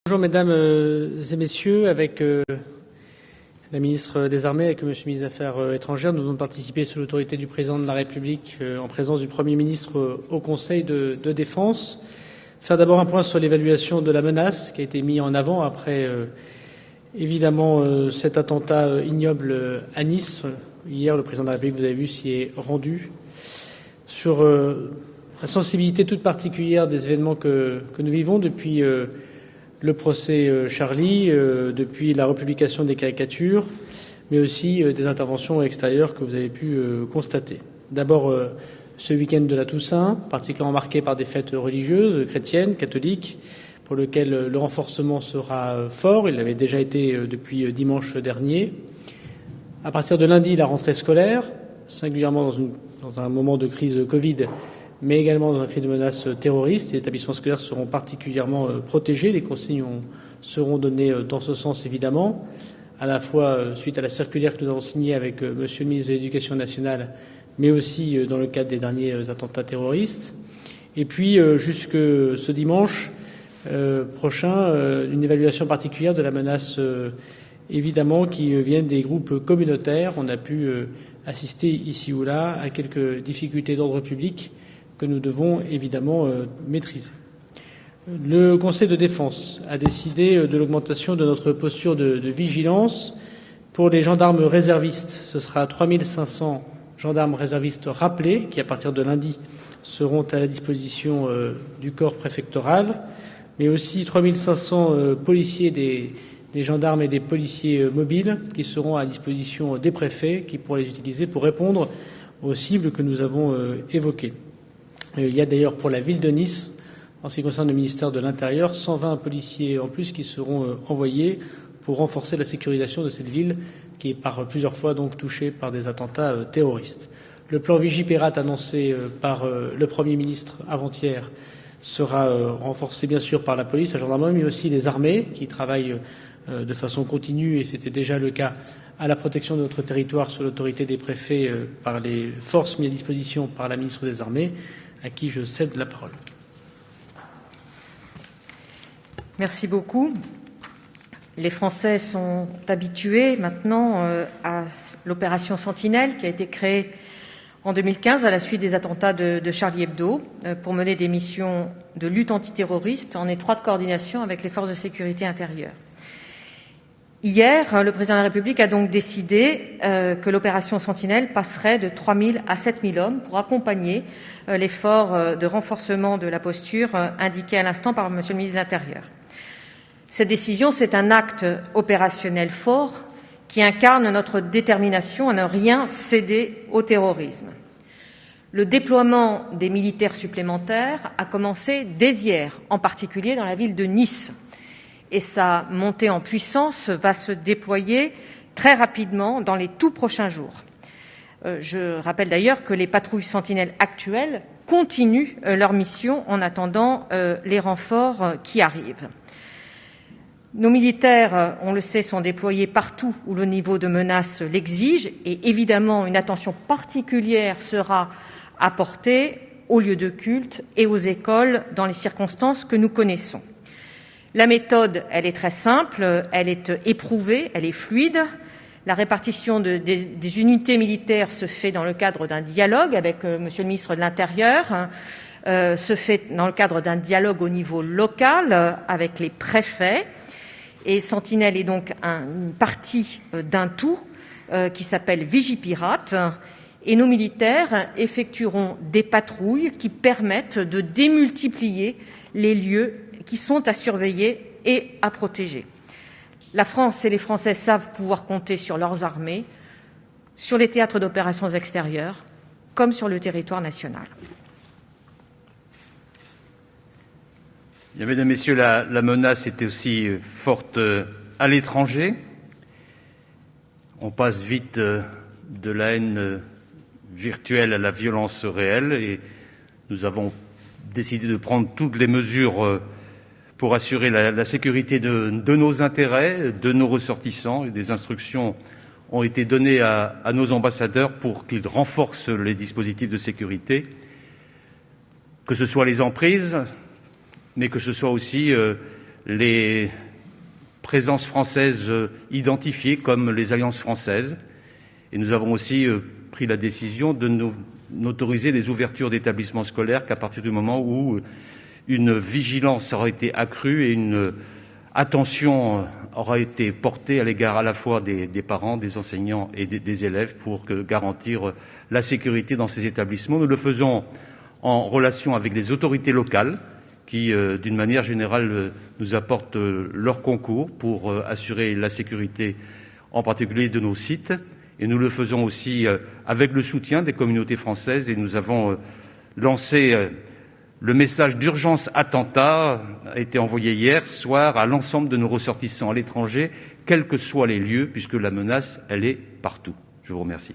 Bonjour mesdames et messieurs, avec la ministre des Armées, avec monsieur le ministre des Affaires étrangères, nous avons participé sous l'autorité du président de la République, en présence du Premier ministre, au Conseil de défense. Faire d'abord un point sur l'évaluation de la menace qui a été mise en avant après évidemment cet attentat ignoble à Nice. Hier, le président de la République, vous avez vu, s'y est rendu. Sur la sensibilité toute particulière des événements que nous vivons depuis le procès Charlie, depuis la republication des caricatures, mais aussi des interventions extérieures que vous avez pu constater. D'abord, ce week-end de la Toussaint, particulièrement marqué par des fêtes religieuses, chrétiennes, catholiques, pour lequel le renforcement sera fort. Il l'avait déjà été depuis dimanche dernier. À partir de lundi, la rentrée scolaire, singulièrement dans un moment de crise Covid, mais également dans un cri de menace terroriste. Les établissements scolaires seront particulièrement protégés. Les consignes seront données dans ce sens, évidemment, à la fois suite à la circulaire que nous avons signée avec monsieur le ministre de l'Éducation nationale, mais aussi dans le cadre des derniers attentats terroristes. Et puis, jusque ce dimanche prochain, une évaluation particulière de la menace, évidemment, qui vient des groupes communautaires. On a pu assister ici ou là à quelques difficultés d'ordre public que nous devons évidemment maîtriser. Le Conseil de défense a décidé de l'augmentation de notre posture de vigilance pour les gendarmes réservistes. Ce sera 3500 gendarmes réservistes rappelés qui, à partir de lundi, seront à la disposition du corps préfectoral, mais aussi 3500 policiers des gendarmes et des policiers mobiles qui seront à disposition des préfets qui pourront les utiliser pour répondre aux cibles que nous avons évoquées. Il y a d'ailleurs pour la ville de Nice, en ce qui concerne le ministère de l'Intérieur, 120 policiers en plus qui seront envoyés pour renforcer la sécurisation de cette ville qui est par plusieurs fois donc touchée par des attentats terroristes. Le plan Vigipirate annoncé par le Premier ministre avant-hier sera renforcé bien sûr par la police, la gendarmerie, mais aussi les armées qui travaillent de façon continue, et c'était déjà le cas, à la protection de notre territoire sous l'autorité des préfets par les forces mises à disposition par la ministre des Armées, à qui je cède la parole. Merci beaucoup. Les Français sont habitués maintenant à l'opération Sentinelle qui a été créée en 2015 à la suite des attentats de Charlie Hebdo pour mener des missions de lutte antiterroriste en étroite coordination avec les forces de sécurité intérieure. Hier, le président de la République a donc décidé que l'opération Sentinelle passerait de 3 000 à 7 000 hommes pour accompagner l'effort de renforcement de la posture indiqué à l'instant par monsieur le ministre de l'Intérieur. Cette décision, c'est un acte opérationnel fort qui incarne notre détermination à ne rien céder au terrorisme. Le déploiement des militaires supplémentaires a commencé dès hier, en particulier dans la ville de Nice. Et sa montée en puissance va se déployer très rapidement dans les tout prochains jours. Je rappelle d'ailleurs que les patrouilles sentinelles actuelles continuent leur mission en attendant les renforts qui arrivent. Nos militaires, on le sait, sont déployés partout où le niveau de menace l'exige et évidemment une attention particulière sera apportée aux lieux de culte et aux écoles dans les circonstances que nous connaissons. La méthode, elle est très simple, elle est éprouvée, elle est fluide. La répartition des unités militaires se fait dans le cadre d'un dialogue avec monsieur le ministre de l'Intérieur, se fait dans le cadre d'un dialogue au niveau local avec les préfets. Et Sentinelle est donc une partie d'un tout qui s'appelle Vigipirate. Et nos militaires effectueront des patrouilles qui permettent de démultiplier les lieux qui sont à surveiller et à protéger. La France et les Français savent pouvoir compter sur leurs armées, sur les théâtres d'opérations extérieures, comme sur le territoire national. Bien, mesdames, messieurs, la menace était aussi forte à l'étranger. On passe vite de la haine virtuelle à la violence réelle et nous avons décidé de prendre toutes les mesures pour assurer la sécurité de nos intérêts, de nos ressortissants. Et des instructions ont été données à nos ambassadeurs pour qu'ils renforcent les dispositifs de sécurité, que ce soit les emprises, mais que ce soit aussi les présences françaises identifiées comme les alliances françaises. Et nous avons aussi pris la décision de n'autoriser les ouvertures d'établissements scolaires qu'à partir du moment où une vigilance aura été accrue et une attention aura été portée à l'égard à la fois des parents, des enseignants et des élèves pour garantir la sécurité dans ces établissements. Nous le faisons en relation avec les autorités locales qui, d'une manière générale, nous apportent leur concours pour assurer la sécurité, en particulier de nos sites. Et nous le faisons aussi avec le soutien des communautés françaises. Et nous avons lancé le message d'urgence attentat, a été envoyé hier soir à l'ensemble de nos ressortissants à l'étranger, quels que soient les lieux, puisque la menace, elle est partout. Je vous remercie.